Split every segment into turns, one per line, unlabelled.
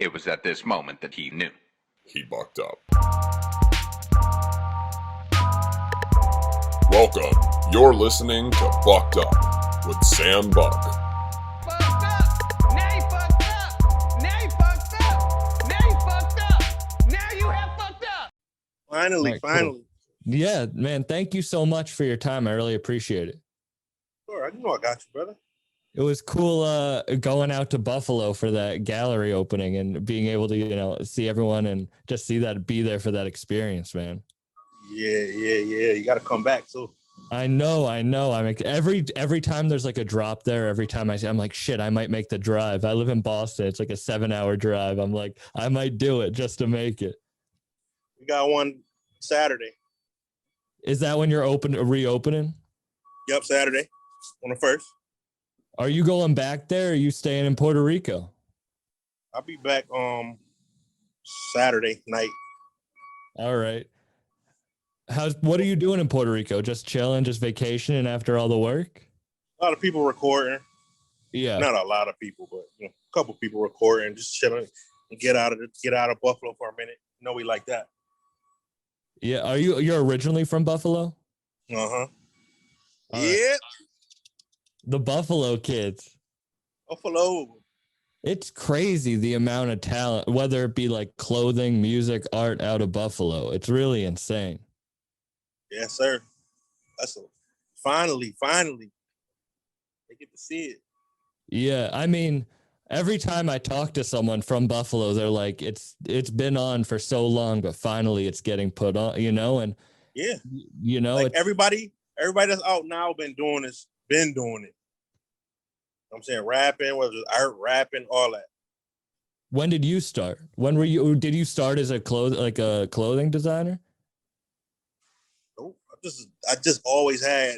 It was at this moment that he knew.
He bucked up. Welcome. You're listening to Bucked Up with Sam Buck.
Fucked up. Now you fucked up. Now you fucked up. Now you fucked up. Now you have fucked up.
Finally,
Right,
finally.
cool. Yeah, man. Thank you so much for your time. I really appreciate it.
Sure, I know I got you, brother.
It was cool going out to Buffalo for that gallery opening and being able to, see everyone and just be there for that experience, man.
Yeah. You got to come back too.
I know. I mean, every time there's like a drop there, every time I'm like, shit, I might make the drive. I live in Boston. It's like a 7-hour drive. I'm like, I might do it just to make it.
We got one Saturday.
Is that when you're reopening?
Yep, Saturday on the 1st.
Are you going back there? Or are you staying in Puerto Rico?
I'll be back Saturday night.
All right. What are you doing in Puerto Rico? Just chilling, just vacationing after all the work?
A lot of people recording.
Yeah.
Not a lot of people, but a couple people recording, just chilling and get out of Buffalo for a minute. We like that.
Yeah. You're originally from Buffalo?
Uh-huh.
All
Yeah.
right. The Buffalo kids.
Buffalo.
It's crazy the amount of talent, whether it be like clothing, music, art out of Buffalo. It's really insane.
Yes, sir. Finally. They get to see it.
Yeah. I mean, every time I talk to someone from Buffalo, they're like, it's been on for so long, but finally it's getting put on, and
yeah,
like
everybody that's out now been doing it. I'm saying rapping, whether it's art, rapping, all that.
When did you start? Did you start as a clothing designer?
Nope. I just always had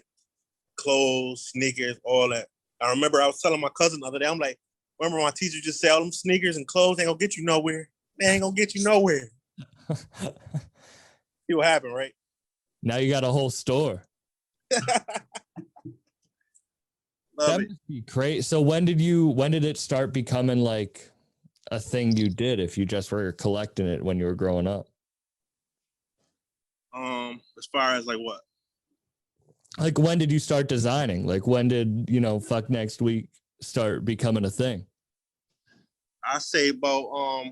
clothes, sneakers, all that. I remember I was telling my cousin the other day, I'm like, remember my teacher just said all them sneakers and clothes ain't gonna get you nowhere. They ain't gonna get you nowhere. See what happened, right?
Now you got a whole store.
Love
that
it.
must be great. So when did it start becoming like a thing you did if you just were collecting it when you were growing up?
As far as like what?
Like when did you start designing? Like when did, Fuck Next Week start becoming a thing?
I say about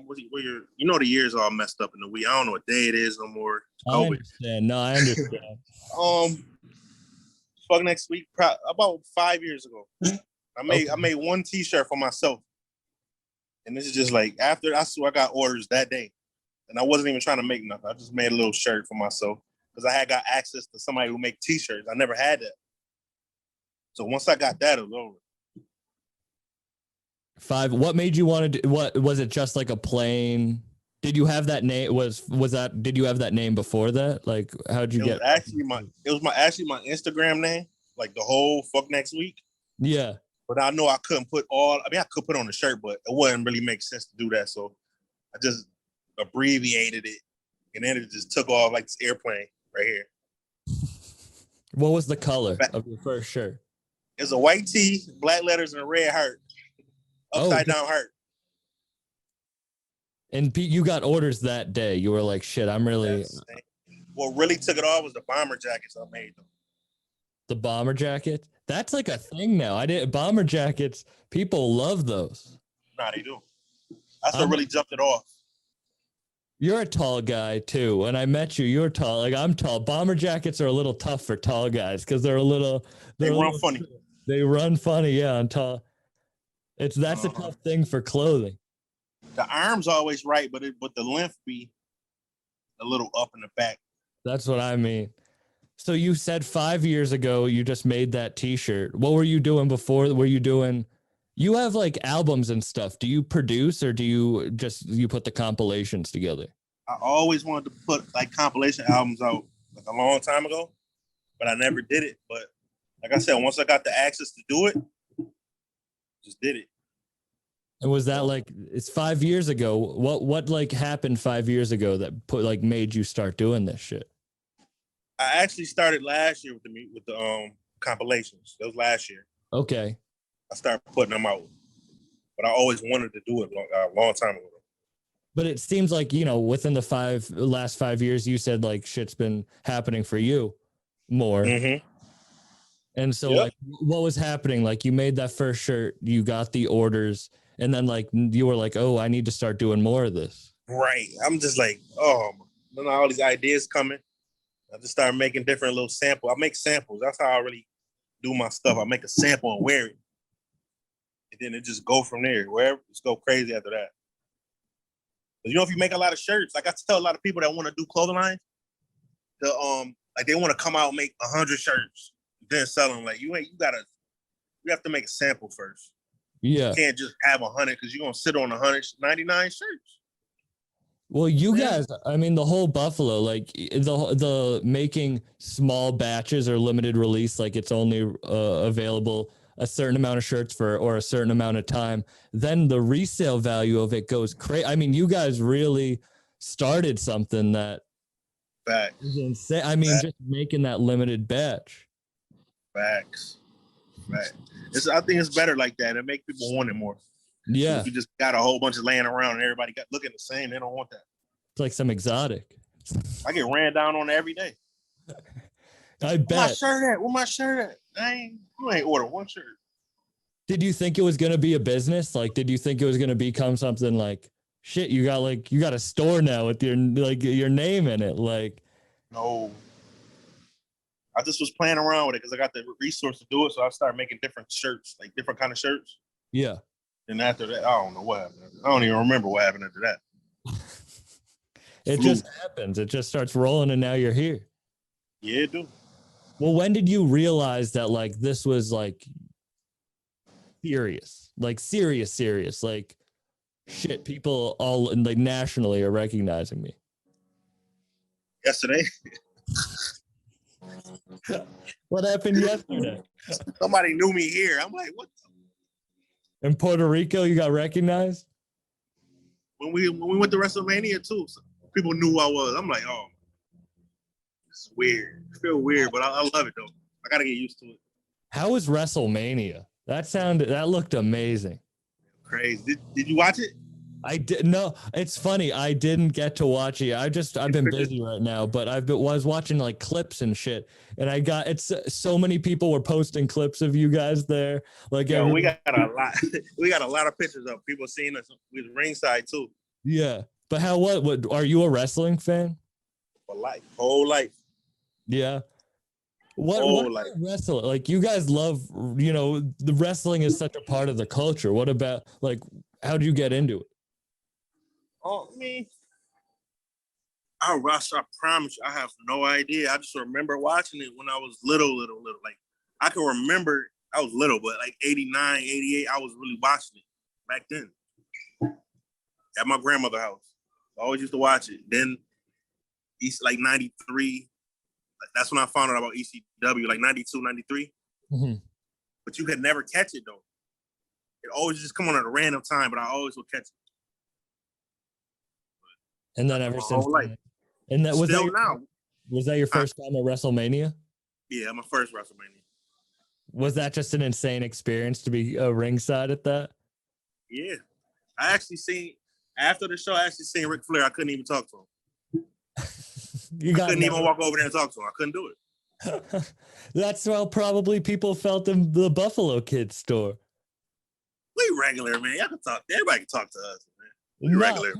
the years all messed up in the week. I don't know what day it is no more.
I understand. No, I understand.
Fuck Next Week, about 5 years ago. I made one T-shirt for myself, and this is just like after I got orders that day, and I wasn't even trying to make nothing. I just made a little shirt for myself because I had got access to somebody who make T-shirts. I never had that, so once I got that, it was over.
What made you want to do? What was it? Just like a plain? Did you have that name? Did you have that name before that? Like, how'd you get?
It was my Instagram name, like the whole Fuck Next Week.
Yeah.
But I know I couldn't put I could put on the shirt, but it wouldn't really make sense to do that. So I just abbreviated it, and then it just took off like this airplane right here.
What was the color of your first shirt?
It's a white tee, black letters, and a red heart. Upside down heart.
And Pete, you got orders that day. You were like, shit, I'm really...
Yes. What really took it off was the bomber jackets I made them.
The bomber jacket? That's like a thing now. Bomber jackets, people love those.
Nah, they do. That's what really jumped it off.
You're a tall guy too. When I met you, you're tall. Like I'm tall. Bomber jackets are a little tough for tall guys because they're
they run funny.
They run funny, yeah, on tall. That's a tough thing for clothing.
The arm's always right, but the length be a little up in the back.
That's what I mean. So you said 5 years ago you just made that T-shirt. What were you doing before? You have like albums and stuff. Do you produce or do you put the compilations together?
I always wanted to put like compilation albums out like a long time ago, but I never did it. But like I said, once I got the access to do it, just did it.
And was that like, it's 5 years ago? What like happened 5 years ago that made you start doing this shit?
I actually started last year with the compilations. That was last year.
Okay.
I started putting them out, but I always wanted to do it a long time ago.
But it seems like, you know, within the last 5 years, you said like shit's been happening for you more.
Mm-hmm.
And so
Yep.
like what was happening? Like you made that first shirt, you got the orders, and then like you were like, oh, I need to start doing more of this.
Right. I'm just like, oh, then all these ideas coming. I just started making different little samples. I make samples. That's how I really do my stuff. I make a sample and wear it. And then it just go from there. Wherever, just go crazy after that. You know, if you make a lot of shirts, like I tell a lot of people that want to do clothing lines, like they want to come out and make 100 shirts, then sell them. Like you have to make a sample first.
Yeah.
You can't just have 100 because you're gonna sit on 199 shirts.
Well, you guys, I mean, the whole Buffalo, like the making small batches or limited release, like it's only available a certain amount of shirts or a certain amount of time, then the resale value of it goes crazy. I mean, you guys really started something that is insane. I mean, just making that limited batch.
Facts. I think it's better like that. It makes people want it more.
Yeah.
If you just got a whole bunch of laying around and everybody got looking the same, they don't want that.
It's like some exotic.
I get ran down on every day.
I bet.
Where my shirt at? You ain't ordered one shirt.
Did you think it was going to be a business? Like, did you think it was going to become something like, shit, you got a store now with your name in it? Like,
no. I just was playing around with it because I got the resource to do it. So I started making different shirts, like different kind of shirts.
Yeah.
And after that, I don't know what happened. I don't even remember what happened after that.
It just happens. It just starts rolling and now you're here.
Yeah, it do.
Well, when did you realize that like this was like serious, like serious, like shit, people all like nationally are recognizing me?
Yesterday.
What happened yesterday?
Somebody knew me here. I'm like, what?
In Puerto Rico, you got recognized?
When we went to Wrestlemania too, people knew who I was. I'm like, oh, it's weird. I feel weird, but I love it though. I gotta get used to it.
How was Wrestlemania? That looked amazing.
Crazy. Did you watch it?
I did. No, it's funny. I didn't get to watch it. I've been busy right now, but was watching like clips and shit. And it's so many people were posting clips of you guys there. Like,
yeah, we got a lot. We got a lot of pictures of people seeing us with ringside too.
Yeah. But what are you a wrestling fan?
For life, whole life.
Yeah. What about wrestling? Like you guys love, the wrestling is such a part of the culture. What about like, how did you get into it?
Oh, me. I promise you, I have no idea. I just remember watching it when I was little. Like, I can remember I was little, but like 89, 88, I was really watching it back then. At my grandmother's house. I always used to watch it. Then, like 93, that's when I found out about ECW, like 92, 93.
Mm-hmm.
But you could never catch it, though. It always just come on at a random time, but I always would catch it.
And then ever since, and that was
still now.
Was that your first time at Wrestlemania?
Yeah, my first Wrestlemania.
Was that just an insane experience to be ringside at that?
Yeah, I actually after the show. I actually seen Ric Flair. I couldn't even talk to him. I couldn't even walk over there and talk to him. I couldn't do it.
That's how probably people felt in the Buffalo Kids store.
We regular, man. Y'all can talk. Everybody can talk to us, man. We regular.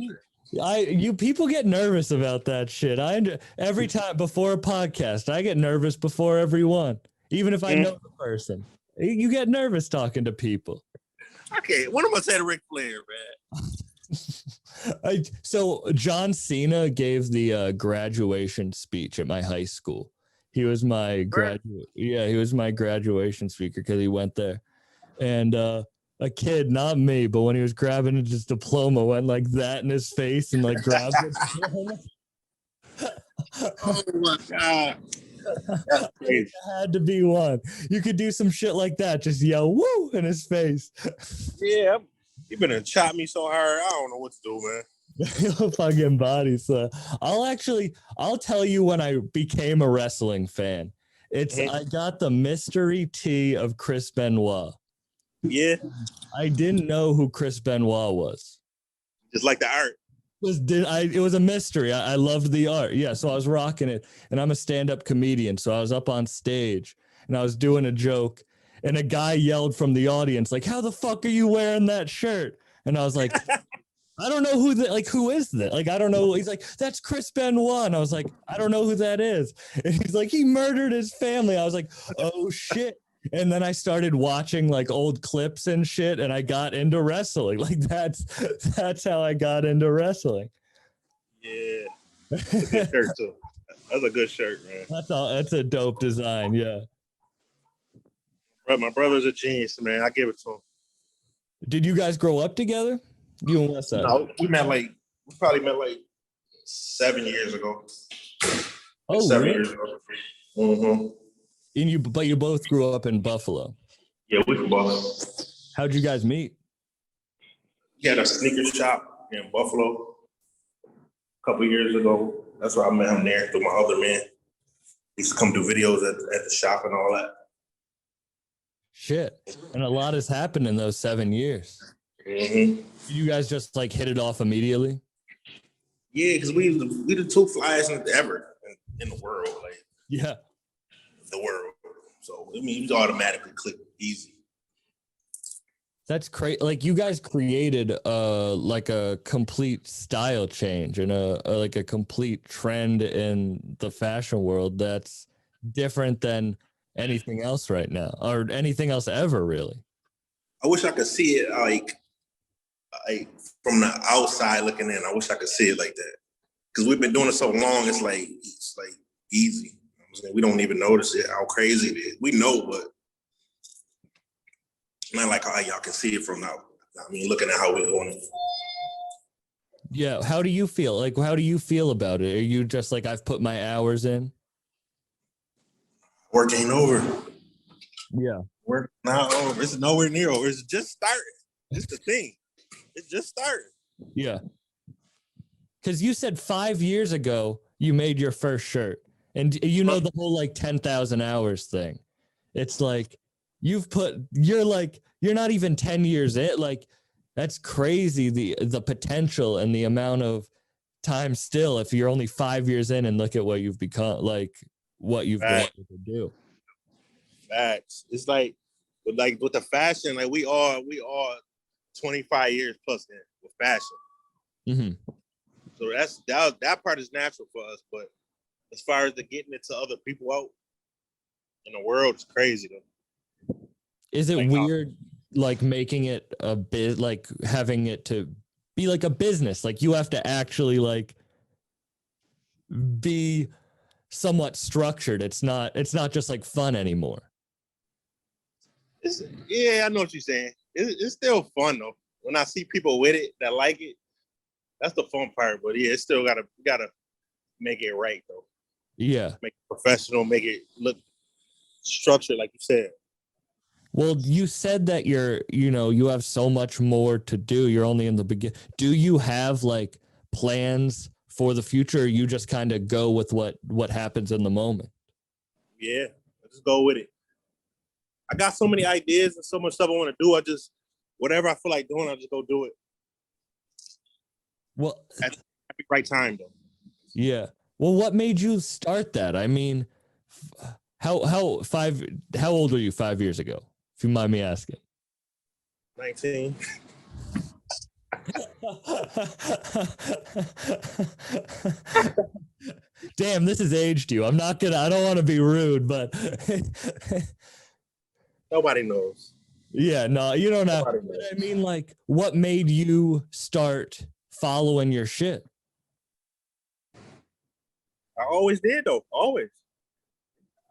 People get nervous about that shit. Every time before a podcast, I get nervous before everyone, even if I know the person. You get nervous talking to people.
Okay, what am I saying to Ric Flair, man?
So John Cena gave the graduation speech at my high school. He was my he was my graduation speaker because he went there, and a kid, not me, but when he was grabbing his diploma, went like that in his face and like grabbed it.
Oh my God. That's crazy.
It had to be one. You could do some shit like that, just yell woo in his face.
Yeah, you been chop me so hard, I don't know what to do, man.
Fucking body. So I'll tell you when I became a wrestling fan. I got the mystery tee of Chris Benoit.
Yeah.
I didn't know who Chris Benoit was.
Just like the art.
It was a mystery. I loved the art. Yeah, so I was rocking it, and I'm a stand-up comedian, so I was up on stage and I was doing a joke, and a guy yelled from the audience like, "How the fuck are you wearing that shirt?" And I was like, I don't know who is that? Like, I don't know. He's like, "That's Chris Benoit." And I was like, I don't know who that is. And he's like, "He murdered his family." I was like, oh shit. And then I started watching like old clips and shit, and I got into wrestling. Like that's how I got into wrestling.
Yeah, that's a good shirt too. That's a good shirt, man.
That's a dope design. Yeah.
But my brother's a genius, man. I give it to him.
Did you guys grow up together? You and Westside?
No, we probably met like 7 years ago.
Oh,
7
really?
years ago. Mm-hmm.
But you both grew up in Buffalo.
Yeah, we from Buffalo.
How'd you guys meet?
He had a sneaker shop in Buffalo a couple years ago. That's where I met him there through my other man. He used to come do videos at the shop and all that.
Shit. And a lot has happened in those 7 years.
Mm-hmm.
You guys just like hit it off immediately?
Yeah, because we the two flyest ever in the world. Like,
Yeah.
the world. So, I mean, you automatically click easy.
That's crazy. Like, you guys created like a complete style change and like a complete trend in the fashion world that's different than anything else right now, or anything else ever, really.
I wish I could see it like from the outside looking in. I wish I could see it like that. Because we've been doing it so long, it's like easy. We don't even notice it, how crazy it is. We know, but not like how y'all can see it from now. I mean, looking at how we're doing it.
Yeah. How do you feel? Like, how do you feel about it? Are you just like, I've put my hours in?
Work ain't over.
Yeah.
Work not over. It's nowhere near over. It's just starting. It's the thing. It's just starting.
Yeah. Because you said 5 years ago you made your first shirt, and the whole like 10,000 hours thing. It's like you're not even 10 years in. Like, that's crazy. The potential and the amount of time still, if you're only 5 years in and look at what you've become, like what you've been able to do.
Facts. It's like with the fashion, like we are 25 years plus in with fashion.
Mm-hmm.
So that part is natural for us. But as far as getting it to other people out in the world, it's crazy though.
Is it weird, like making it a bit, like having it to be like a business? Like, you have to actually like be somewhat structured. It's not just like fun anymore.
Yeah, I know what you're saying. It's still fun though. When I see people with it that like it, that's the fun part. But yeah, it's still gotta make it right though.
Yeah.
Make it professional, make it look structured, like you said.
Well, you said that you have so much more to do. You're only in the beginning. Do you have like plans for the future, or you just kind of go with what happens in the moment?
Yeah, I just go with it. I got so many ideas and so much stuff I want to do. Whatever I feel like doing, I just go do it.
Well,
at the right time though.
Yeah. Well, what made you start that? I mean, how old were you 5 years ago, if you mind me asking?
19.
Damn, this has aged you. I don't want to be rude, but
Nobody knows.
Yeah, no, you don't know. But I mean, like, what made you start following your shit?
I always did though. Always.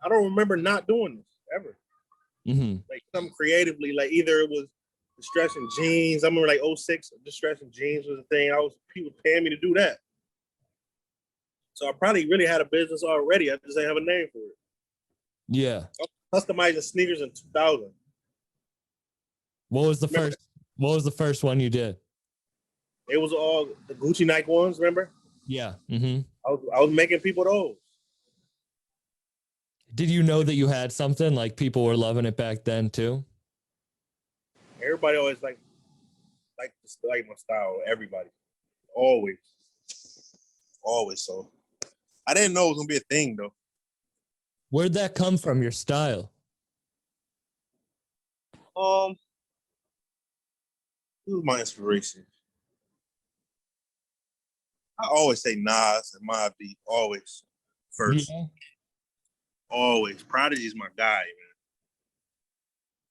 I don't remember not doing this ever.
Mm-hmm.
Like something creatively, like either it was distressing jeans. I remember like 06, distressing jeans was a thing. People paying me to do that. So I probably really had a business already. I just didn't have a name for it.
Yeah.
I was customizing sneakers in 2000.
What was the first one you did?
It was all the Gucci Nike ones, remember?
Yeah. Mm-hmm.
I was making people those.
Did you know that you had something, like people were loving it back then too?
Everybody always like my style. Everybody, always. always. So I didn't know it was gonna be a thing though.
Where'd that come from? Your style?
Who's my inspiration? I always say Nas and Mobb Deep, always first.
Yeah.
Always. Prodigy's my guy, man.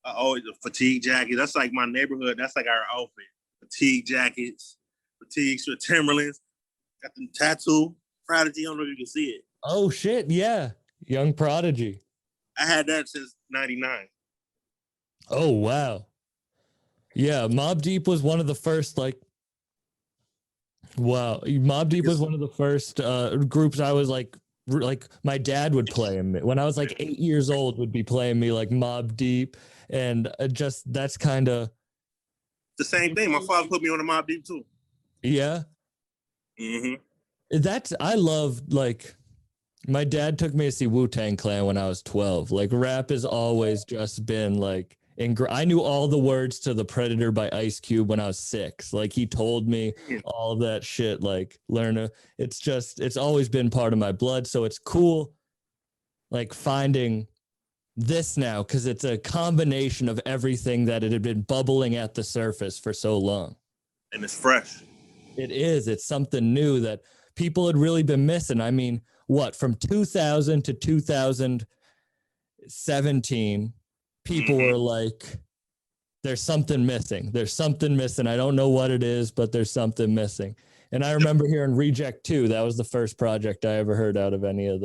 I always a fatigue jacket. That's like my neighborhood. That's like our outfit. Fatigue jackets, fatigues with Timberlands. Got them tattoo. Prodigy, I don't know if you can see it.
Oh shit, yeah. Young Prodigy.
I had that since '99.
Oh wow. Yeah, Mobb Deep was one of the first, like, wow. Mobb Deep was one of the first groups I was like my dad would play him when I was like 8 years old, would be playing me like Mobb Deep, and just that's kind of
The same thing. My father put me on the Mobb Deep too.
yeah.
Mm-hmm.
That's I love, like, my dad took me to see Wu-Tang Clan when I was 12. Like, rap has always just been like I knew all the words to The Predator by Ice Cube when I was 6. Like, he told me all that shit, like, it's always been part of my blood. So it's cool, like, finding this now, because it's a combination of everything that it had been bubbling at the surface for so long.
And it's fresh.
It is. It's something new that people had really been missing. I mean, what, from 2000 to 2017, people were like, there's something missing. There's something missing. I don't know what it is, but there's something missing. And I remember hearing Reject 2. That was the first project I ever heard out of any of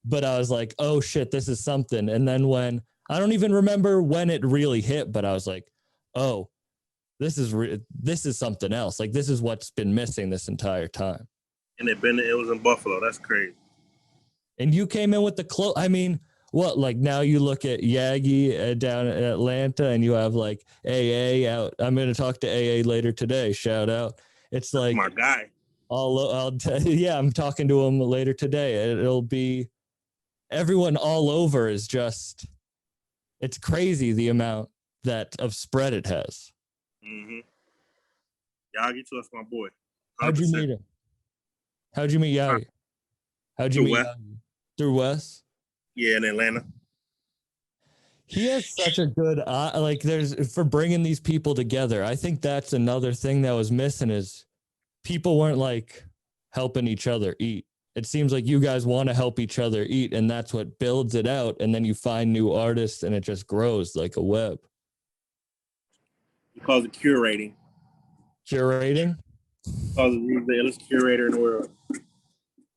but I was like, oh shit, this is something. And then I don't even remember when it really hit, but I was like, oh, this is something else. Like, this is what's been missing this entire time.
And it was in Buffalo. That's crazy.
And you came in with the I mean, what, like, now you look at Yagi down in Atlanta, and you have like AA out. I'm going to talk to AA later today. Shout out. It's like
my guy.
Yeah, I'm talking to him later today. It'll be everyone all over is just, it's crazy the amount of spread it has.
Mm-hmm. Yagi to us, my boy. 100%.
How'd you meet him? How'd you meet Yagi? How'd you meet Yagi? Through Wes?
Yeah, in Atlanta.
He has such a good for bringing these people together. I think that's another thing that was missing, is people weren't like helping each other eat. It seems like you guys want to help each other eat, and that's what builds it out. And then you find new artists, and it just grows like a web.
He calls it curating.
Curating?
He calls it the illest curator in the world.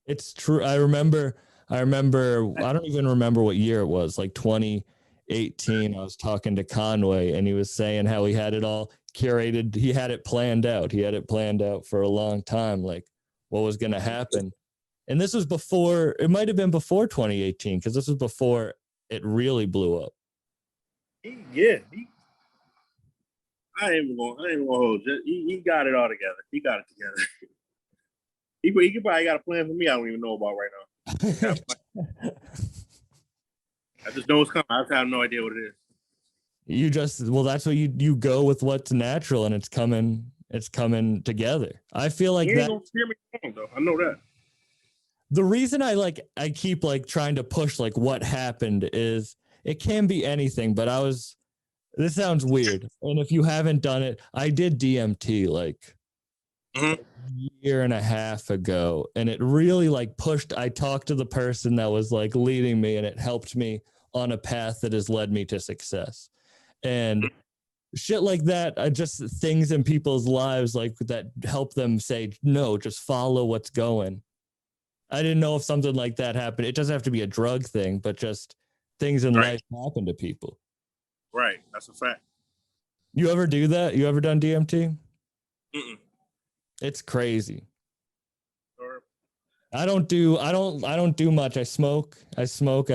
It's true. I remember, I don't even remember what year it was, like 2018. I was talking to Conway, and he was saying how he had it all curated. He had it planned out. He had it planned out for a long time, like what was going to happen. And this was before, it might have been before 2018, because this was before it really blew up.
I ain't even gonna hold you. He got it all together. He got it together. He probably got a plan for me I don't even know about right now. I just know it's coming. I have no idea what it is.
That's what you go with what's natural, and it's coming together. I feel like that.
Gonna steer me wrong, though. I know that.
The reason I keep like trying to push like what happened is it can be anything, but this sounds weird. And if you haven't done it, I did DMT like a year and a half ago, and it really like pushed. I talked to the person that was like leading me, and it helped me on a path that has led me to success. And shit like that, just things in people's lives like that help them say, no, just follow what's going. I didn't know if something like that happened. It doesn't have to be a drug thing, but just things in life happen to people.
Right. That's a fact.
You ever do that? You ever done DMT?
Mm-mm.
It's crazy.
Sure.
I don't do much. I smoke. I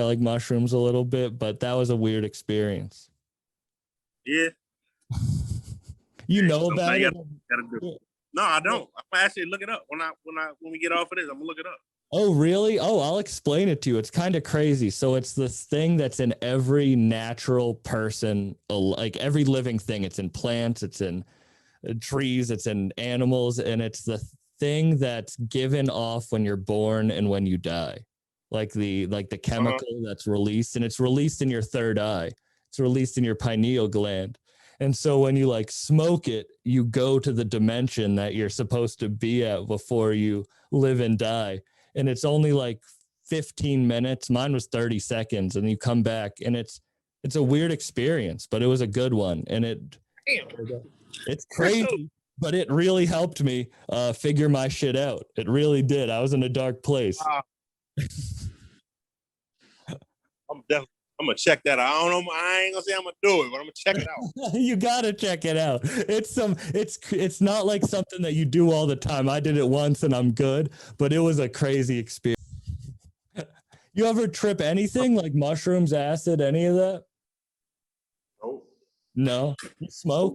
like mushrooms a little bit, but that was a weird experience.
Yeah.
You know about it?
Gotta do. No, I don't. I'm gonna actually look it up when we get off of this. I'm gonna look it up.
Oh, really? Oh, I'll explain it to you. It's kind of crazy. So it's this thing that's in every natural person, like every living thing. It's in plants, it's in trees, it's in animals, and it's the thing that's given off when you're born and when you die, like the chemical that's released, and it's released in your third eye. It's released in your pineal gland. And so when you like smoke it, you go to the dimension that you're supposed to be at before you live and die. And it's only like 15 minutes. Mine was 30 seconds. And you come back, and it's a weird experience, but it was a good one. And it's crazy, but it really helped me figure my shit out. It really did. I was in a dark place.
I'm gonna check that out. I don't know. I ain't gonna say I'm gonna do it, but I'm gonna check it out.
You gotta check it out. It's not like something that you do all the time. I did it once and I'm good, but it was a crazy experience. You ever trip anything like mushrooms, acid, any of that?
Nope.
No. You smoke?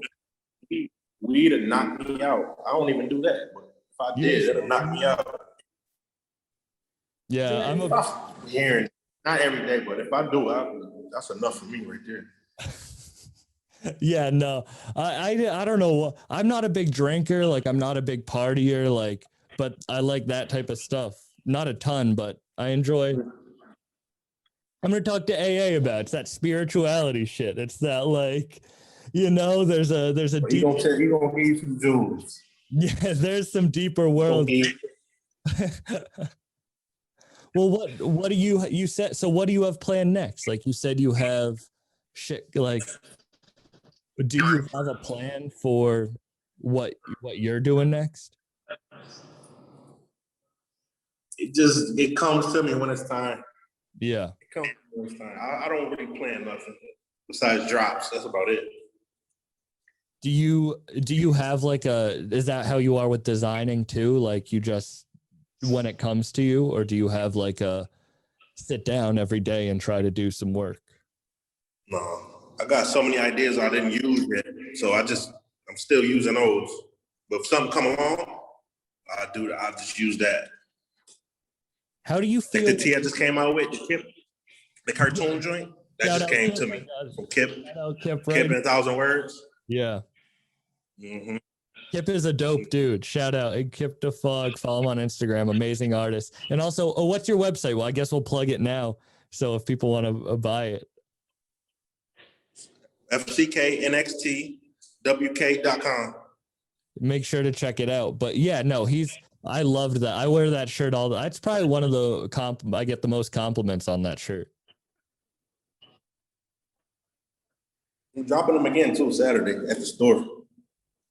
Weed would knock me out. I don't even do that, but if I did, it'll knock me out.
Yeah, I'm
hearing. Not every day, but if I do, that's enough for me right there.
Yeah, no, I don't know. I'm not a big drinker. Like, I'm not a big partier. Like, but I like that type of stuff. Not a ton, but I enjoy. I'm gonna talk to AA about it. It's that spirituality shit. It's that, like, there's a deep.
You gonna give you some jewels.
Yeah, there's some deeper world. Well, what do you said? So what do you have planned next? Like you said, you have shit. Like, do you have a plan for what you're doing next?
It comes to me when it's time.
Yeah,
it comes to me when it's time. I don't really plan nothing besides drops. That's about it.
Do you have like is that how you are with designing too? Like, you just, when it comes to you, or do you have like a sit down every day and try to do some work?
No, I got so many ideas I didn't use yet, so I'm still using those. But if something come along, I just use that.
How do you feel?
Like the tea I just came out with, the cartoon joint, that just came to me from Kip.
Kip
in 1,000 words.
Yeah.
Mm-hmm.
Kip is a dope dude. Shout out Kip the Fog. Follow him on Instagram. Amazing artist. And also, what's your website? Well, I guess we'll plug it now. So if people want to buy it.
FCKNXTWK.com.
Make sure to check it out. But yeah, no, I loved that. I wear that shirt all the. It's probably one of the I get the most compliments on that shirt.
I'm dropping them again too Saturday at the store.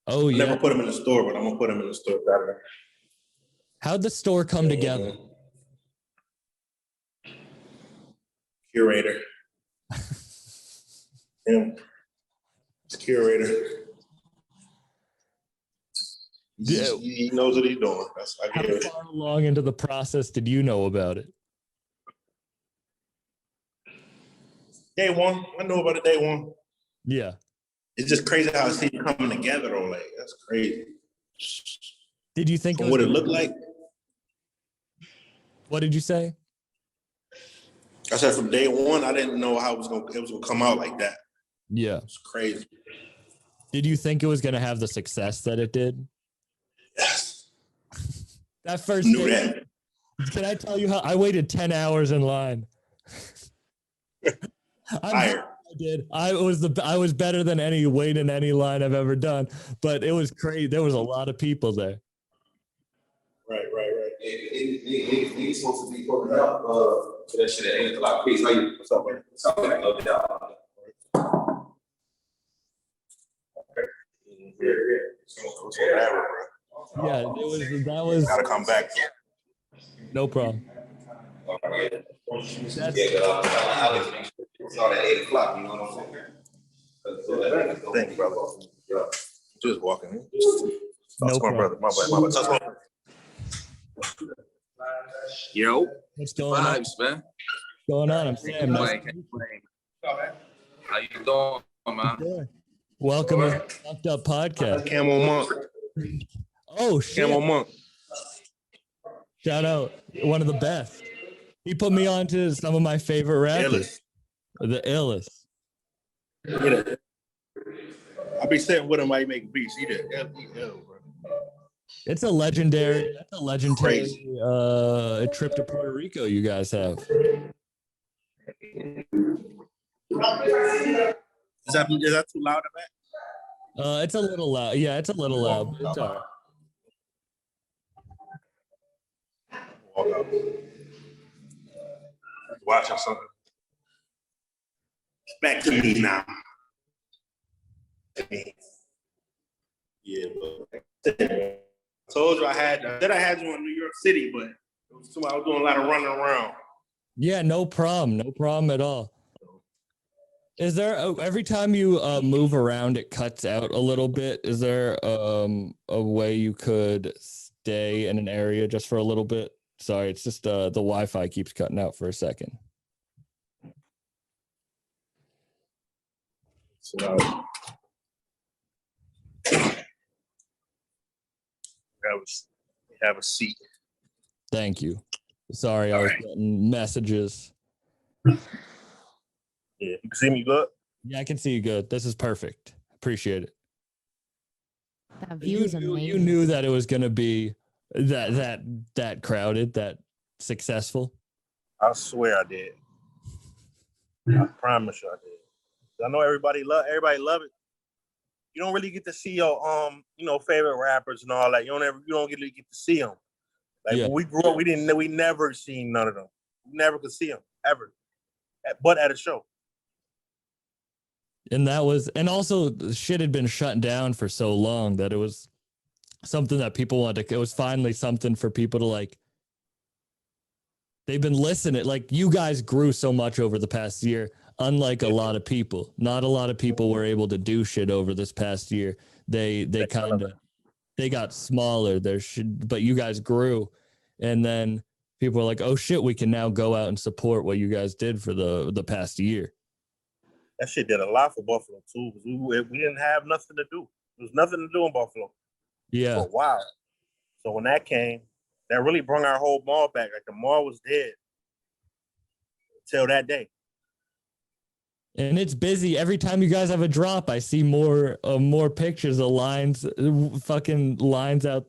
Oh, yeah.
I never put them in the store, but I'm gonna put them in the store Saturday.
How'd the store come together?
Curator. Him. It's curator.
Yeah.
He knows what he's doing.
How far along into the process did you know about it?
Day one. I know about it day one.
Yeah.
It's just crazy how I see it coming together though. Like, that's crazy.
Did you think
what it looked like?
What did you say?
I said from day one, I didn't know how it was gonna come out like that.
Yeah.
It's crazy.
Did you think it was gonna have the success that it did?
Yes.
That first day, can I tell you how I waited 10 hours in line? I did. I was better than any wait in any line I've ever done, but it was crazy. There was a lot of people there.
Right.
He's supposed to be putting up to that shit at 8 o'clock. Peace. How you? What's up, man? Something like that.
Yeah, that was
gotta come back.
No problem.
It's all at 8 o'clock, you know what I'm saying?
Thank you, brother. Just walking in.
No problem.
Brother. My bad.
Yo,
What's going on?
vibes, man.
What's going on? I'm Sam. Nice to meet you.
How you doing, man?
Yeah. Welcome to the Fucked Up Podcast.
Camel Monk.
Oh, shit.
Camel Monk.
Shout out. One of the best. He put me on to some of my favorite rappers. The illest.
I be sitting with him while he make beats. He did. Bro.
It's a legendary. That's a legendary
Crazy.
trip to Puerto Rico you guys have.
Is that too loud at back?
It's a little loud. Yeah, it's a little loud. But it's all right.
Walk out. Watching something. Back to me now. Yeah, but I told you I had you in New York City, but it was I was doing a lot of running around.
Yeah, no problem. No problem at all. Is there every time you move around, it cuts out a little bit? Is there a way you could stay in an area just for a little bit? Sorry, it's just the Wi-Fi keeps cutting out for a second.
So, have a seat.
Thank you. Sorry, I was getting messages.
Yeah, you can see me good?
Yeah, I can see you good. This is perfect. Appreciate it.
That view is amazing.
You knew that it was going to be that crowded, that successful.
I swear I did. I promise you I did. I know everybody love it. You don't really get to see your favorite rappers and all that. You don't get to see them. Like when we grew up, we never seen none of them. We never could see them ever, but at a show.
And also shit had been shut down for so long that it was something that people wanted to, it was finally something for people to like, they've been listening. Like you guys grew so much over the past year, unlike a lot of people. Not a lot of people were able to do shit over this past year. They got smaller. But you guys grew, and then people were like, "Oh shit, we can now go out and support what you guys did for the past year."
That shit did a lot for Buffalo too. We didn't have nothing to do. There was nothing to do in Buffalo.
Yeah.
For a while. So when that came, that really brought our whole mall back. Like the mall was dead until that day.
And it's busy. Every time you guys have a drop, I see more pictures of fucking lines out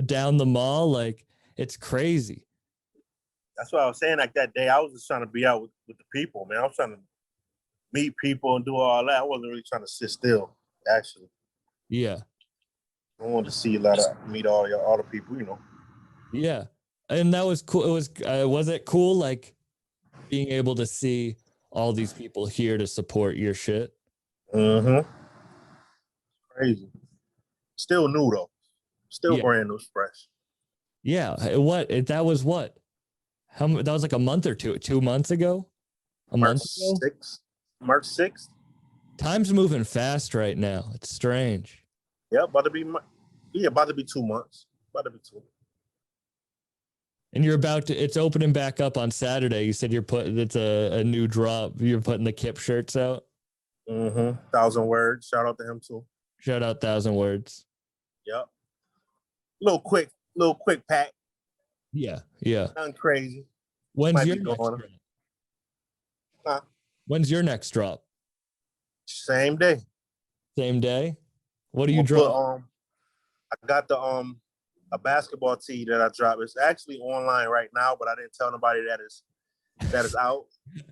down the mall. Like it's crazy.
That's what I was saying. Like that day, I was just trying to be out with the people, man. I was trying to meet people and do all that. I wasn't really trying to sit still, actually.
Yeah.
I wanted to see meet all the people, you know.
Yeah. And that was cool. Was it cool, like being able to see all these people here to support your shit?
Mm-hmm. Crazy. Still new though. Still brand new, fresh.
Yeah. That was what? That was like a month or 2 months ago? Month ago?
March 6th.
Time's moving fast right now. It's strange.
Yeah, about to be 2 months. About to be 2.
And it's opening back up on Saturday. You said it's a new drop. You're putting the Kip shirts out.
Mm-hmm. 1,000 words. Shout out to him too.
Shout out 1,000 words.
Yep. Little quick pack.
Yeah.
Nothing crazy.
When's your next drop?
Huh?
When's your next drop?
Same day.
Same day? What do you drop?
I got a basketball tee that I dropped. It's actually online right now, but I didn't tell nobody that is out.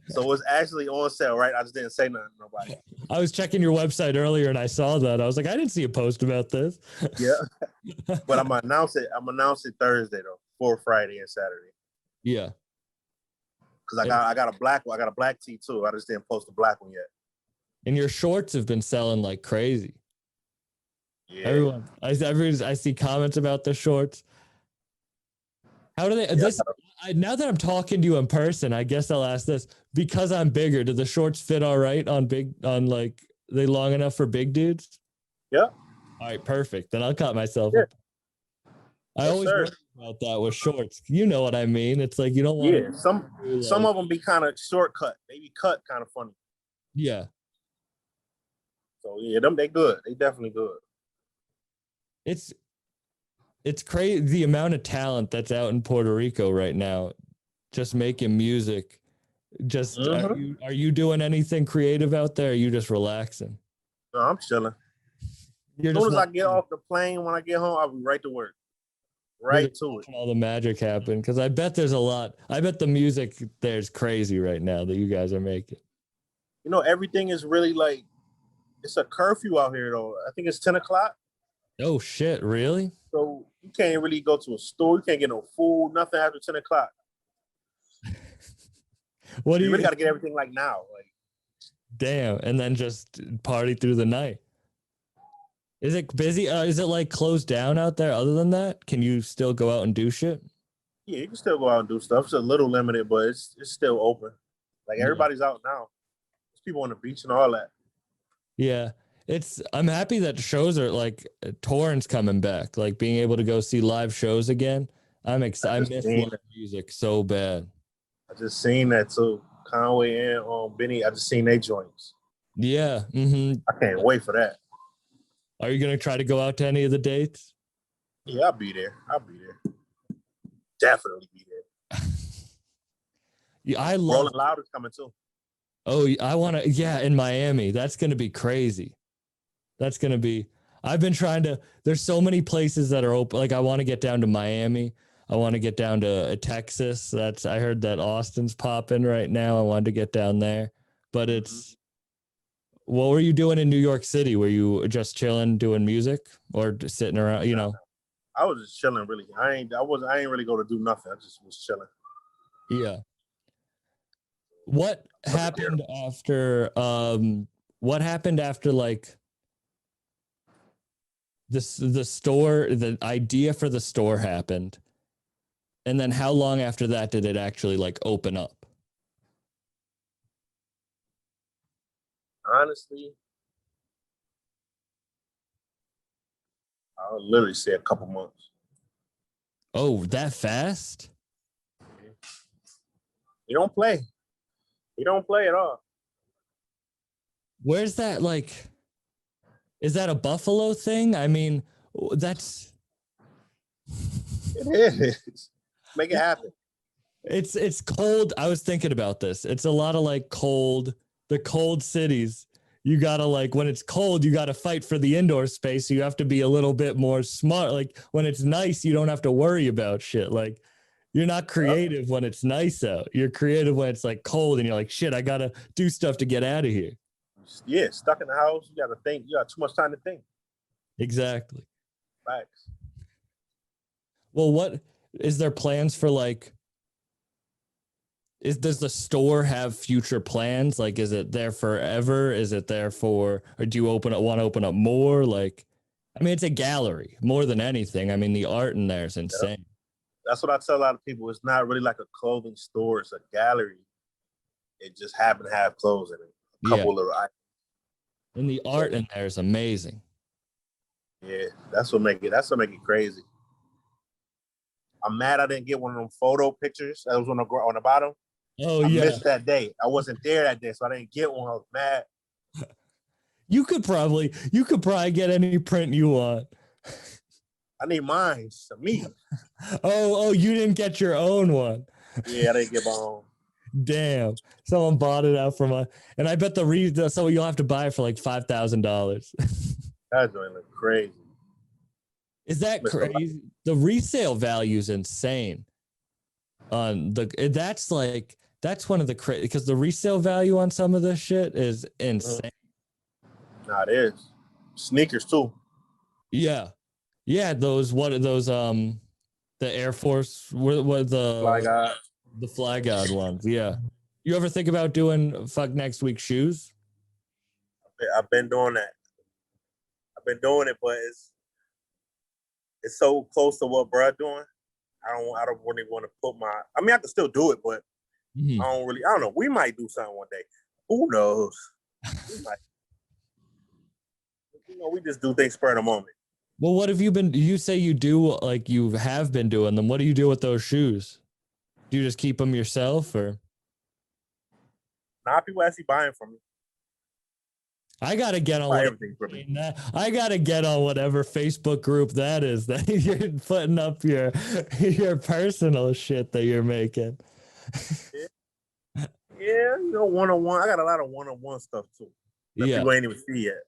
So it's actually on sale, right? I just didn't say nothing to nobody.
I was checking your website earlier and I saw that. I was like, I didn't see a post about this.
Yeah. But I'm gonna announce it Thursday though, for Friday and Saturday.
Yeah.
Because I got a black one. I got a black tee too. I just didn't post the black one yet.
And your shorts have been selling like crazy.
Yeah.
I see comments about the shorts. How do they? Now that I'm talking to you in person, I guess I'll ask this: because I'm bigger, do the shorts fit all right they long enough for big dudes?
Yeah.
All right, perfect. Then I'll cut myself.
Yeah.
I always worry about that with shorts. You know what I mean? It's like you don't want.
Yeah. Some of them be kind of shortcut. They be cut kind of funny.
Yeah.
So yeah, they good. They definitely good.
It's crazy the amount of talent that's out in Puerto Rico right now, just making music. Just are you doing anything creative out there? Or are you just relaxing?
No, I'm chilling. As soon as I get off the plane, when I get home, I'll be right to work. right to it.
watching all the magic happen, because I bet there's a lot. I bet the music there's crazy right now that you guys are making.
You know, everything is really like, it's a curfew out here though. I think it's 10 o'clock.
Oh shit, really?
So you can't really go to a store. You can't get no food, nothing after 10 o'clock.
What do
You
you
really got to get everything like now. Like,
damn, and then just party through the night. Is it busy? Is it like closed down out there? Other than that, can you still go out and do shit?
yeah, you can still go out and do stuff. It's a little limited, but it's still open. Like
Yeah.
everybody's out now. There's people on the beach and all that.
Yeah, I'm happy that shows are like touring's coming back, like being able to go see live shows again. I'm excited. I miss live music so bad.
I just seen that too. Conway and Benny. I just seen their joints.
Yeah. Mm-hmm.
I can't wait for that.
Are you gonna try to go out to any of the dates?
Yeah, I'll be there. Definitely be there.
Yeah, I love.
Rolling Loud is coming too.
Oh, I want to. Yeah, in Miami, that's gonna be crazy. That's gonna be. I've been trying to. There's so many places that are open. Like I want to get down to Miami. I want to get down to Texas. I heard that Austin's popping right now. I wanted to get down there, but it's. What were you doing in New York City? Were you just chilling, doing music, or just sitting around? You know.
I was just chilling. Really, I ain't really go to do nothing. I just was chilling.
Yeah. What happened after? What happened after like? The store, the idea for the store happened. And then how long after that did it actually like open up?
Honestly, I'll literally say a couple months.
Oh, that fast?
You don't play. You don't play at all.
Where's that like? Is that a Buffalo thing? I mean, that's.
It is. Make it happen.
It's cold. I was thinking about this. It's a lot of like the cold cities. You gotta like when it's cold, you gotta fight for the indoor space. So you have to be a little bit more smart. Like when it's nice, you don't have to worry about shit. Like you're not creative when it's nice out. You're creative when it's like cold and you're like, shit, I gotta do stuff to get out of here.
Yeah, stuck in the house. You gotta think. You got too much time to think.
Exactly.
Facts.
Well, what is there plans for like? Does the store have future plans? Like, is it there forever? Is it there for, or do you want to open up more? Like, I mean, it's a gallery more than anything. I mean, the art in there is insane.
That's what I tell a lot of people. It's not really like a clothing store. It's a gallery. It just happened to have clothes in it. A couple little items.
And the art in there is amazing.
Yeah, that's what make it crazy. I'm mad I didn't get one of them photo pictures that was on the bottom.
Oh,
I
yeah.
missed that day. I wasn't there that day, so I didn't get one. I was mad.
You could probably get any print you want.
I need mine. To me.
Oh, you didn't get your own one.
Yeah, I didn't get my own.
Damn. Someone bought it out from and I bet so you'll have to buy it for like $5,000.
That joint look crazy.
Is that crazy? The resale value is insane. That's one of the because the resale value on some of this shit is insane.
Nah, it is. Sneakers too.
Yeah. Those the Air Force what the
Fly God.
The Fly God ones. Yeah. You ever think about doing Fuck Next Week shoes?
I've been doing that. I've been doing it, but it's so close to what bruh doing. I don't really want to put I mean, I can still do it, but I don't know. We might do something one day. Who knows? We might. We just do things spur of the moment.
Well, what have you say you do, like you have been doing them. What do you do with those shoes? Do you just keep them yourself or?
Nah, people actually buying from me.
I gotta get on I gotta get on whatever Facebook group that is that you're putting up your personal shit that you're making.
Yeah, one-on-one. I got a lot of one-on-one stuff too. That people ain't even see yet.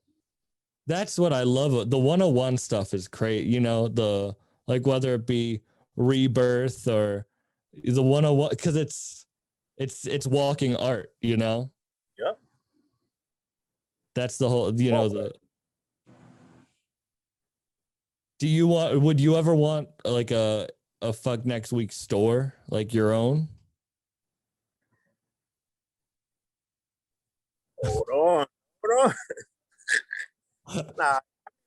That's what I love. The 101 stuff is great. The like whether it be Rebirth or the 101, because it's walking art, you know.
Yep.
That's the whole, you know, the. Would you ever want like a Fuck Next Week store, like your own?
Hold on. Nah,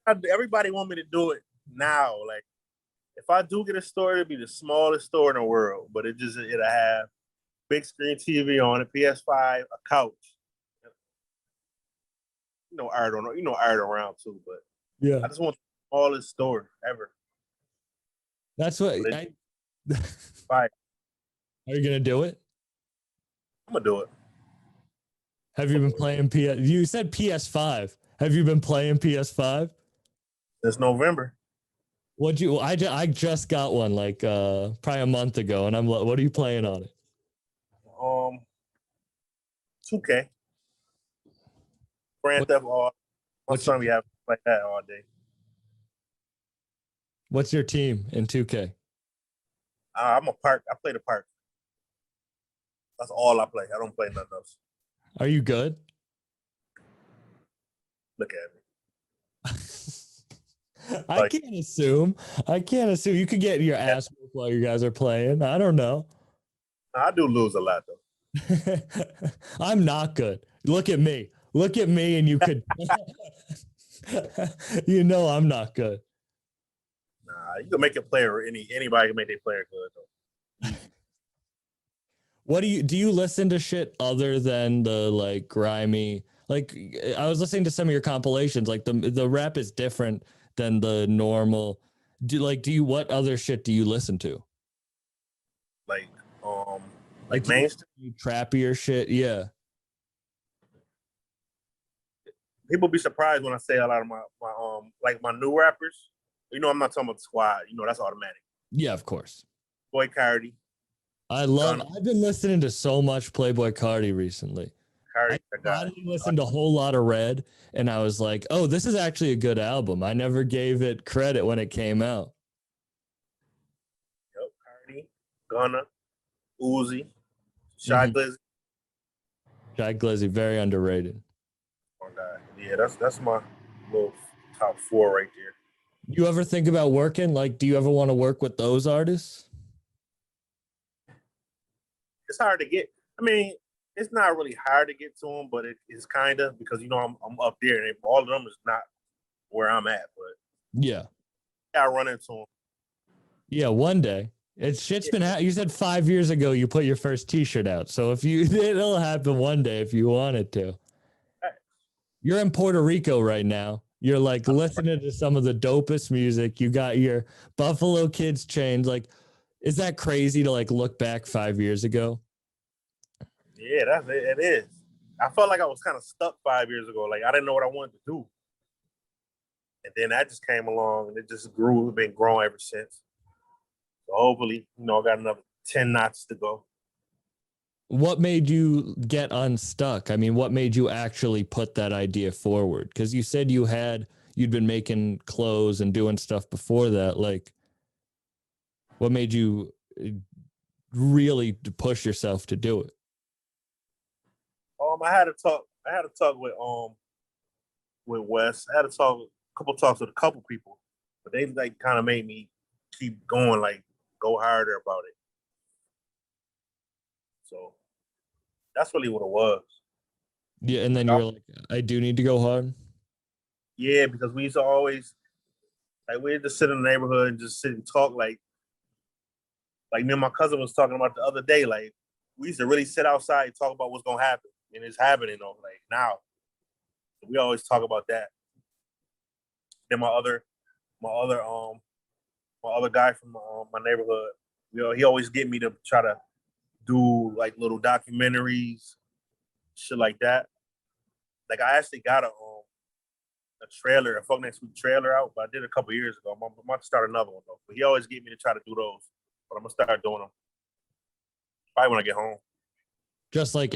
everybody want me to do it now. Like, if I do get a store, it'll be the smallest store in the world, but it'll have big screen TV on it, PS5, a couch. Art around too, but
Yeah,
I just want the smallest store ever.
that's what.
Fine.
Are you gonna do it?
I'm gonna do it.
Have you been playing PS? You said PS5. Have you been playing PS5?
It's November.
I just got one like probably a month ago, and I'm like, what are you playing on it?
2K. Grand Theft Auto. My son be having like that all day.
What's your team in 2K?
I'm a park. I play the park. That's all I play. I don't play nothing else.
Are you good?
Look at me.
I can't assume. You could get your ass whooped while you guys are playing. I don't know.
I do lose a lot though.
I'm not good. Look at me, and you could. You know I'm not good.
Nah, you can make a player. Anybody can make their player good though.
What do you listen to shit other than the like grimy? Like I was listening to some of your compilations. Like the rap is different than the normal. What other shit do you listen to?
Like mainstream
trappier shit, yeah.
People be surprised when I say a lot of my like my new rappers. I'm not talking about the squad. That's automatic.
Yeah, of course.
Boy Cardi.
I've been listening to so much Playboy Cardi recently. I finally listened to a whole lot of Red, and I was like, oh, this is actually a good album. I never gave it credit when it came out.
Yep, Cardi, Gunna, Uzi, Shy Glizzy.
Shy Glizzy, very underrated.
Oh God, yeah, that's my little top 4 right there.
You ever think about working? Like, do you ever want to work with those artists?
It's hard to get. I mean, it's not really hard to get to them, but it's kind of because I'm up there, and all of them is not where I'm at. But
yeah,
I run into them.
Yeah, one day. Shit's been. You said 5 years ago you put your first T-shirt out, so it'll happen one day if you want it to.
Right.
You're in Puerto Rico right now. You're like listening to some of the dopest music. You got your Buffalo Kids chains. Like, is that crazy to like look back 5 years ago?
Yeah, that's it. It is. I felt like I was kind of stuck 5 years ago. Like I didn't know what I wanted to do, and then that just came along, and it just grew. It's been growing ever since. So hopefully, I got another 10 knots to go.
What made you get unstuck? I mean, what made you actually put that idea forward? Because you said you'd been making clothes and doing stuff before that. Like, what made you really push yourself to do it?
I had a talk with Wes. I had a couple talks with a couple people, but they like kind of made me keep going, like go harder about it. So that's really what it was.
Yeah, and then you were like, I do need to go hard.
Yeah, because we used to always we'd just sit in the neighborhood and just sit and talk like me and my cousin was talking about the other day. Like we used to really sit outside and talk about what's gonna happen. And it's happening though, like now. We always talk about that. Then my other guy from my neighborhood, he always get me to try to do like little documentaries, shit like that. Like I actually got a trailer, a Fuck Next Week trailer out, but I did it a couple years ago. I'm about to start another one though. But he always get me to try to do those. But I'm gonna start doing them probably when I get home.
Just like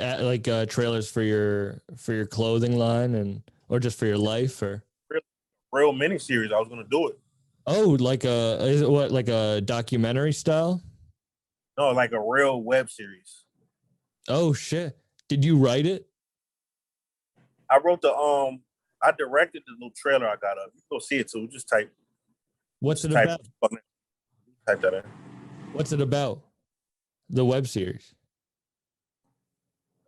trailers for your clothing line or just for your life or
real mini series. I was gonna do it.
Oh, is it what, like a documentary style?
No, like a real web series.
Oh shit. Did you write it?
I wrote I directed the little trailer I got up. You can go see it too. Just type.
What's it
Just type,
about?
type that in.
What's it about? The web series.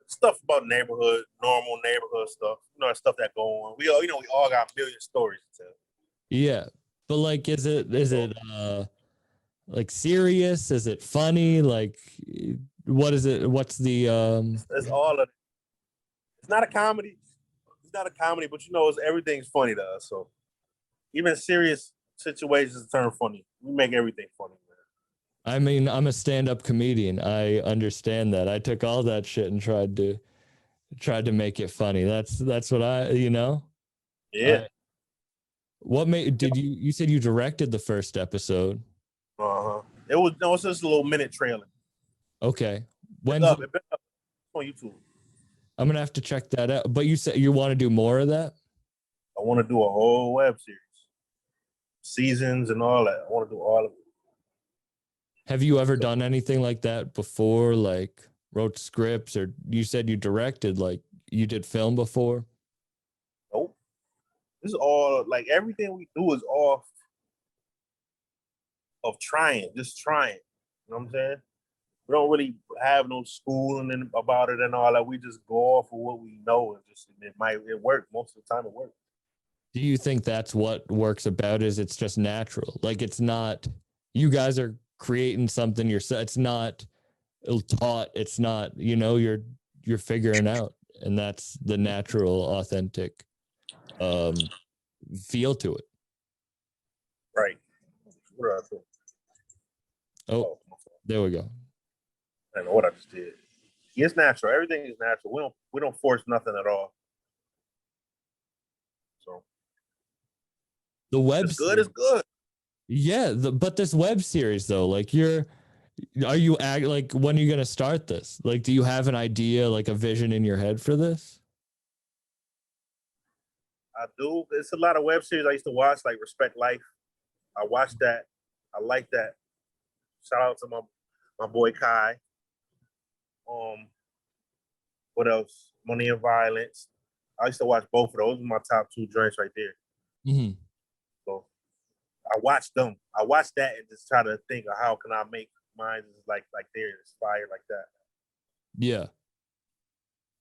Stuff about normal neighborhood stuff. You know, stuff that go on. We all got a million stories to tell.
Yeah. But like is it like serious? Is it funny? Like what is it? What's the
It's all of it. It's not a comedy. It's not a comedy, but everything's funny to us. So even serious situations turn funny. We make everything funny, man.
I mean, I'm a stand-up comedian. I understand that. I took all that shit and tried to make it funny. That's what
Yeah.
What made you said you directed the first episode?
Uh-huh. It's just a little minute trailer.
Okay.
It's up on YouTube.
I'm gonna have to check that out. But you said you want to do more of that?
I want to do a whole web series. Seasons and all that. I want to do all of it.
Have you ever done anything like that before? Like wrote scripts, or you said you directed, like you did film before?
Nope. This is all like everything we do is off of just trying. You know what I'm saying? We don't really have no schooling about it and all that. We just go off of what we know and it works. Most of the time it works.
Do you think that's what works about is it's just natural? Like it's not, you guys are creating something yourself. It's not taught. It's not, you're figuring out, and that's the natural, authentic feel to it.
Right. What did I do?
Oh, there we go.
I don't know what I just did. It's natural. Everything is natural. We don't force nothing at all. So
the web
it's good. It's good.
Yeah, but this web series though, like like when are you gonna start this? Like, do you have an idea, like a vision in your head for this?
I do. It's a lot of web series I used to watch, like Respect Life. I watched that. I like that. Shout out to my boy Kai. What else? Money and Violence. I used to watch both of those. Those are my top two joints right there.
Mm-hmm.
So I watched them. I watched that and just try to think of how can I make mine like theirs, inspired like that.
Yeah.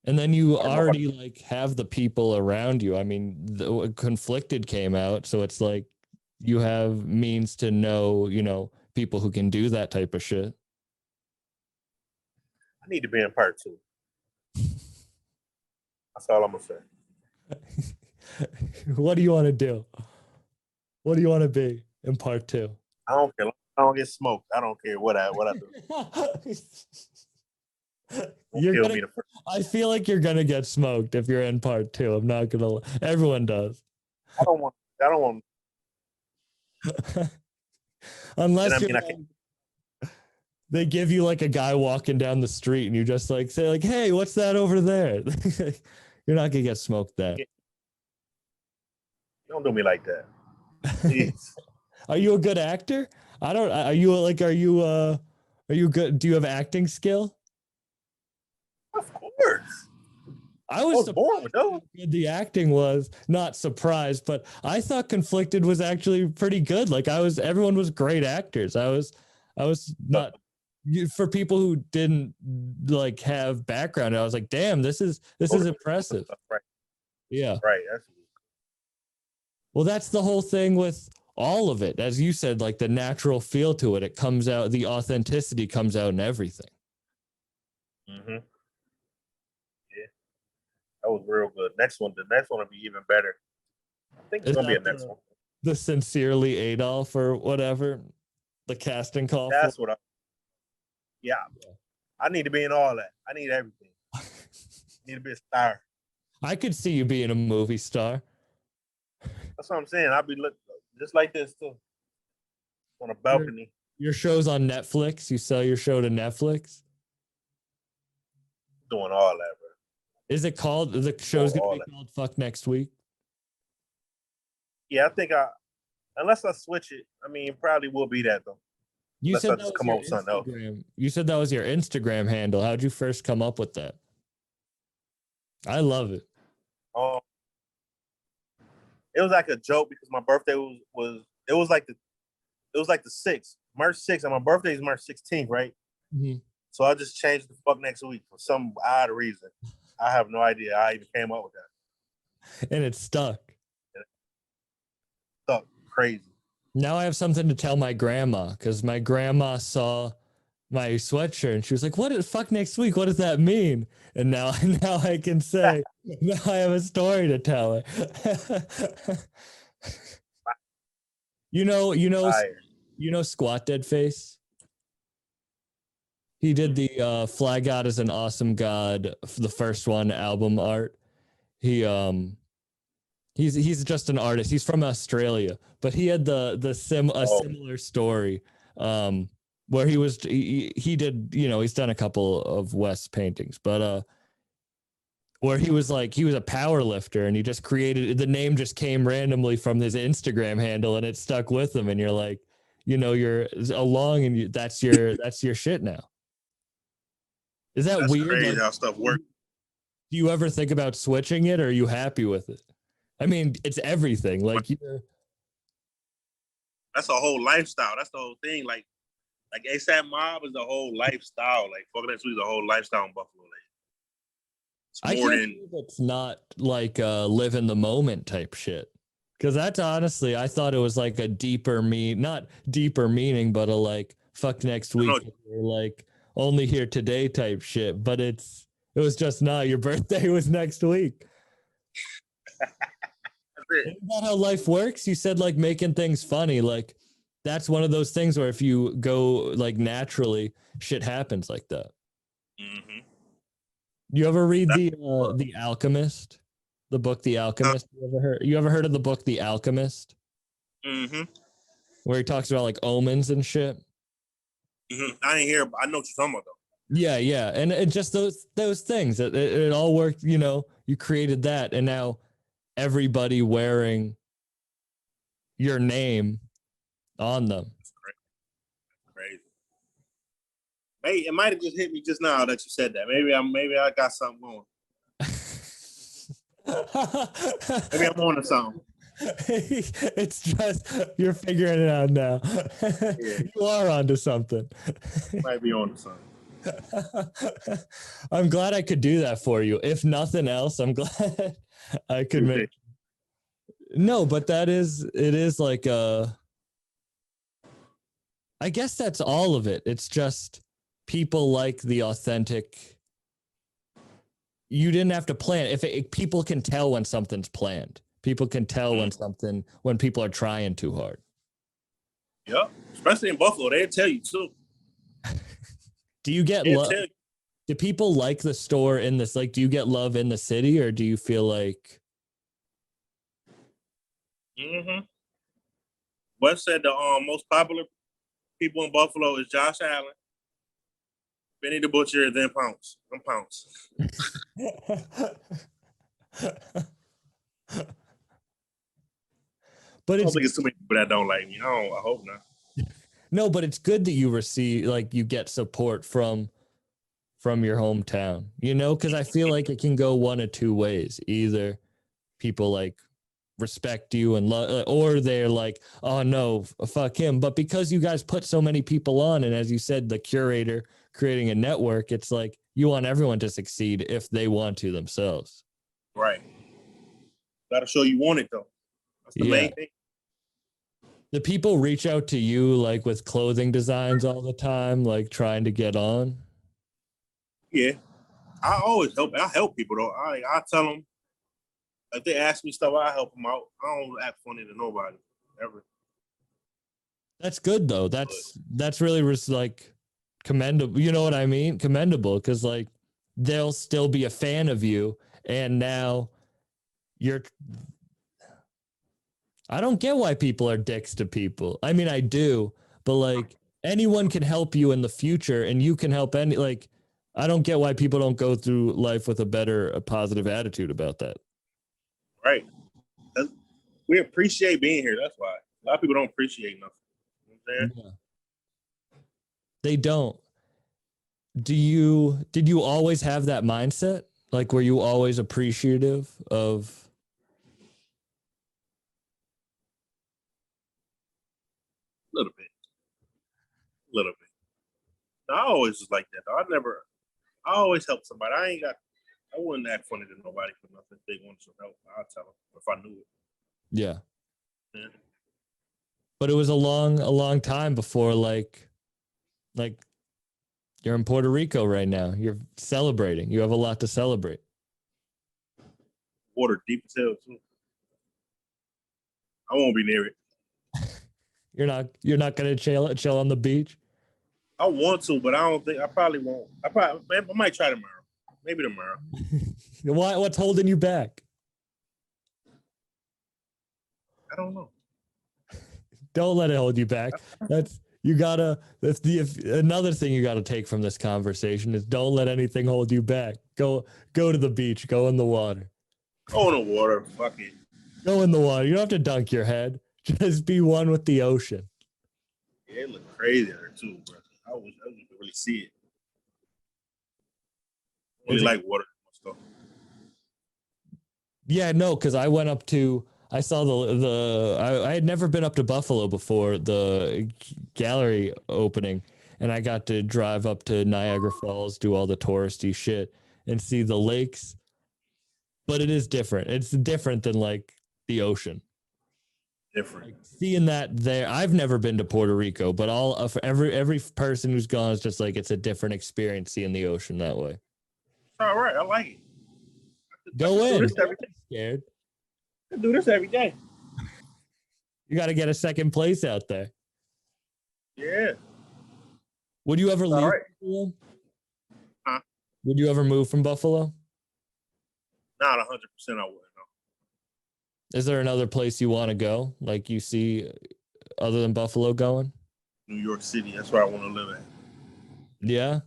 And then you already like have the people around you. I mean, the Conflicted came out, so it's like you have means to know, people who can do that type of shit.
I need to be in part 2. That's all I'm gonna say.
What do you want to do? What do you want to be in part 2?
I don't care. I don't get smoked. I don't care what I do.
I feel like you're gonna get smoked if you're in part 2. I'm not gonna. Everyone does.
I don't want.
Unless they give you like a guy walking down the street and you just like say like, "Hey, what's that over there?" You're not gonna get smoked then.
Don't do me like that.
Are you a good actor? Are you good? Do you have acting skill?
Of course.
I was
born with those.
The acting was not surprised, but I thought Conflicted was actually pretty good. Like everyone was great actors. I was not for people who didn't like have background. I was like, damn, this is impressive.
Right.
Yeah.
Right.
Well, that's the whole thing with all of it. As you said, like the natural feel to it, it comes out, the authenticity comes out in everything.
Mm-hmm. Yeah. That was real good. The next one will be even better. I think it's gonna be a next one.
The Sincerely Adolf or whatever. The casting call.
That's what yeah. I need to be in all that. I need everything. I need to be a star.
I could see you being a movie star.
That's what I'm saying. I'll be just like this too. On a balcony.
Your show's on Netflix. You sell your show to Netflix.
Doing all that, bro.
Is it called? The show's gonna be called Fuck Next Week.
Yeah, I think Unless I switch it, I mean, it probably will be that though.
You
Unless I
said
just
that
come
was
up with something else.
your Instagram. You said that was your Instagram handle. How'd you first come up with that? I love it.
It was like a joke because my birthday was like the 6th, March 6th, and my birthday is March 16th, right?
Mhm.
So I just changed the fuck next week for some odd reason. I have no idea how I even came up with that.
And it's stuck.
Stuck crazy.
Now I have something to tell my grandma because my grandma saw my sweatshirt and she was like, "What the fuck next week? What does that mean?" And now I can say, now I have a story to tell her. you know, Squat Dead Face. He did the Fly God is an Awesome God, the first one album art. He's just an artist. He's from Australia, but he had a similar story where he did, you know, he's done a couple of West paintings, but where he was a power lifter and he just created, the name just came randomly from his Instagram handle and it stuck with him, and you're like, you know, you're along and that's your shit now. Is that's weird?
Crazy
like,
how stuff works.
do you ever think about switching it, or are you happy with it? I mean, it's everything. Like,
that's a whole lifestyle. That's the whole thing. Like ASAP Mob is the whole lifestyle. Like fucking that sweet is a whole lifestyle in Buffalo. Like
I can't believe it's not like live in the moment type shit. Because that's honestly, I thought it was like a not deeper meaning, but a like fuck next week, or like only here today type shit. But it was just not. Your birthday was next week. Isn't that how life works? You said like making things funny. Like that's one of those things where if you go like naturally, shit happens like that.
Mm-hmm.
You ever read the Alchemist, the book The Alchemist? You ever heard of the book The Alchemist?
Mm-hmm.
Where he talks about like omens and shit.
Mm-hmm. I ain't hear. I know what you're talking about though.
Yeah, and it just those things. It all worked. You know, you created that, and now everybody wearing your name on them.
Crazy. Hey, it might have just hit me just now that you said that. Maybe I got something going. Maybe I'm on to something.
It's just you're figuring it out now.
Yeah.
You are onto something.
Might be on to something.
I'm glad I could do that for you. If nothing else, I'm glad I could make. No, but it is like I guess that's all of it. It's just people like the authentic. You didn't have to plan. People can tell when something's planned. People can tell when people are trying too hard.
Yeah, especially in Buffalo, they'll tell you too.
Do you get love? Do people like the store in this? Like, do you get love in the city, or do you feel like?
Mm-hmm. Wes said the most popular people in Buffalo is Josh Allen, Benny the Butcher, and then Pounce. I'm Pounce.
But
I don't think it's too many people that don't like me. I hope not.
No, but it's good that you receive, like, you get support from your hometown, you know, because I feel like it can go one of two ways. Either people like respect you and love, or they're like, oh no, fuck him. But because you guys put so many people on, and as you said, the curator creating a network, it's like you want everyone to succeed if they want to themselves.
Right. Got to show you want it though. That's the main thing.
Do people reach out to you like with clothing designs all the time, like trying to get on?
Yeah, I always help. I help people though. I tell them if they ask me stuff, I help them out. I don't act funny to nobody ever.
That's good though. That's really like commendable. You know what I mean? Commendable, because like they'll still be a fan of you, and now you're. I don't get why people are dicks to people. I mean, I do, but like anyone can help you in the future, and you can help any. Like, I don't get why people don't go through life with a positive attitude about that.
Right. We appreciate being here. That's why. A lot of people don't appreciate nothing. You know what I'm saying?
Yeah. They don't. Did you always have that mindset? Like, were you always appreciative of?
A little bit. A little bit. I always was like that. Though. I always help somebody. I wouldn't act funny to nobody for nothing. If they wanted some help, I'd tell them if I knew it.
Yeah.
Yeah.
But it was a long time before like you're in Puerto Rico right now. You're celebrating. You have a lot to celebrate.
Water deep as hell too. I won't be near it.
You're not gonna chill on the beach.
I want to, but I don't think I probably won't. I might try tomorrow. Maybe tomorrow.
What's holding you back?
I don't know.
Don't let it hold you back. That's another thing you gotta take from this conversation is don't let anything hold you back. Go to the beach, go in the water.
Go in the water, fuck it.
Go in the water. You don't have to dunk your head. Just be one with the ocean.
Yeah, it looked crazy there too, bro. I didn't really see it. I really like water stuff.
Yeah, no, because I went up to I saw I had never been up to Buffalo before the gallery opening, and I got to drive up to Niagara Falls, do all the touristy shit, and see the lakes. But it is different. It's different than like the ocean.
Different.
Like, seeing that there, I've never been to Puerto Rico, but every person who's gone is just like it's a different experience seeing the ocean that way.
All right, I like it.
Go in.
Do this every day.
Scared.
I do this every day.
You got to get a second place out there.
Yeah.
Would you ever leave
right.
Buffalo?
Huh?
Would you ever move from Buffalo?
Not 100%. I wouldn't. No.
Is there another place you want to go? Like you see other than Buffalo going?
New York City. That's where I want to live at.
Yeah.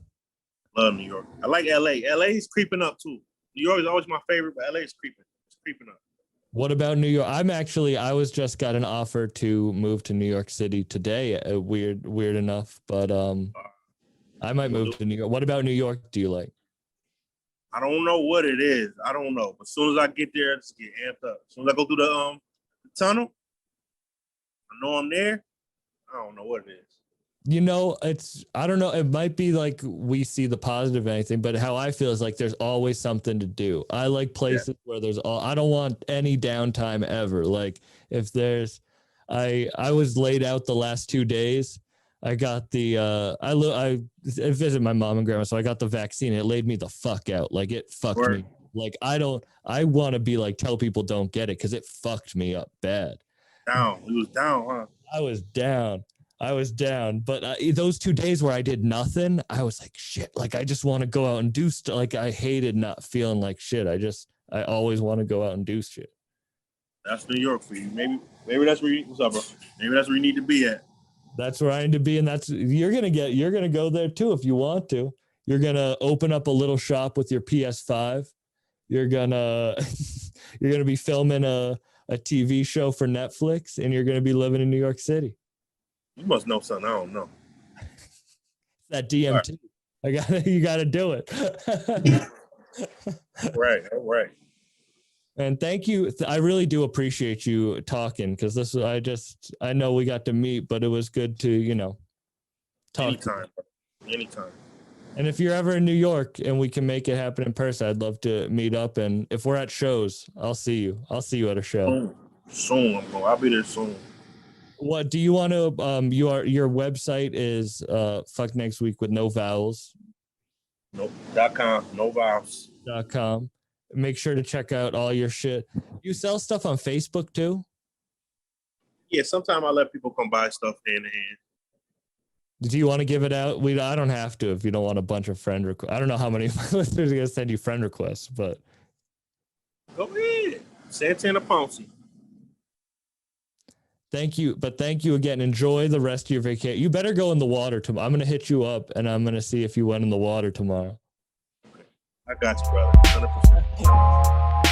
Love New York. I like LA. LA is creeping up too. New York is always my favorite, but LA is creeping. It's creeping up.
What about New York? I was just got an offer to move to New York City today. Weird enough, but I might move to New York. What about New York do you like?
I don't know what it is. I don't know. But as soon as I get there, I just get amped up. As soon as I go through the tunnel, I know I'm there. I don't know what it is.
You know, I don't know. It might be like we see the positive of anything, but how I feel is like there's always something to do. I like places where I don't want any downtime ever. Like if I was laid out the last 2 days. I got I visit my mom and grandma, so I got the vaccine. It laid me the fuck out. Like it fucked me. Like I want to be like, tell people don't get it because it fucked me up bad.
Down. It was down, huh?
I was down. But those 2 days where I did nothing, I was like, shit, like I just want to go out and do stuff. Like I hated not feeling like shit. I always want to go out and do shit.
That's New York for you. Maybe that's where what's up, bro? Maybe that's where you need to be at.
That's where I need to be. And you're going to go there too if you want to. You're going to open up a little shop with your PS5. You're going to be filming a TV show for Netflix, and you're going to be living in New York City.
You must know something. I don't know.
That DMT. Right. You got to do it.
Right. All right.
And thank you. I really do appreciate you talking because I know we got to meet, but it was good to, talk.
Anytime.
And if you're ever in New York and we can make it happen in person, I'd love to meet up. And if we're at shows, I'll see you. I'll see you at a show.
Soon. I'll be there soon.
What do you want to, your website is Fuck Next Week with no vowels.
Nope. .com. No vowels.
.com. Make sure to check out all your shit. You sell stuff on Facebook too?
Yeah, sometimes I let people come buy stuff hand in hand.
Do you want to give it out? I don't have to if you don't want a bunch of friend requests. I don't know how many listeners are going to send you friend requests, but.
Go ahead. Santana Ponce.
Thank you. But thank you again. Enjoy the rest of your vacation. You better go in the water tomorrow. I'm going to hit you up and I'm going to see if you went in the water tomorrow.
I got you, brother. 100%.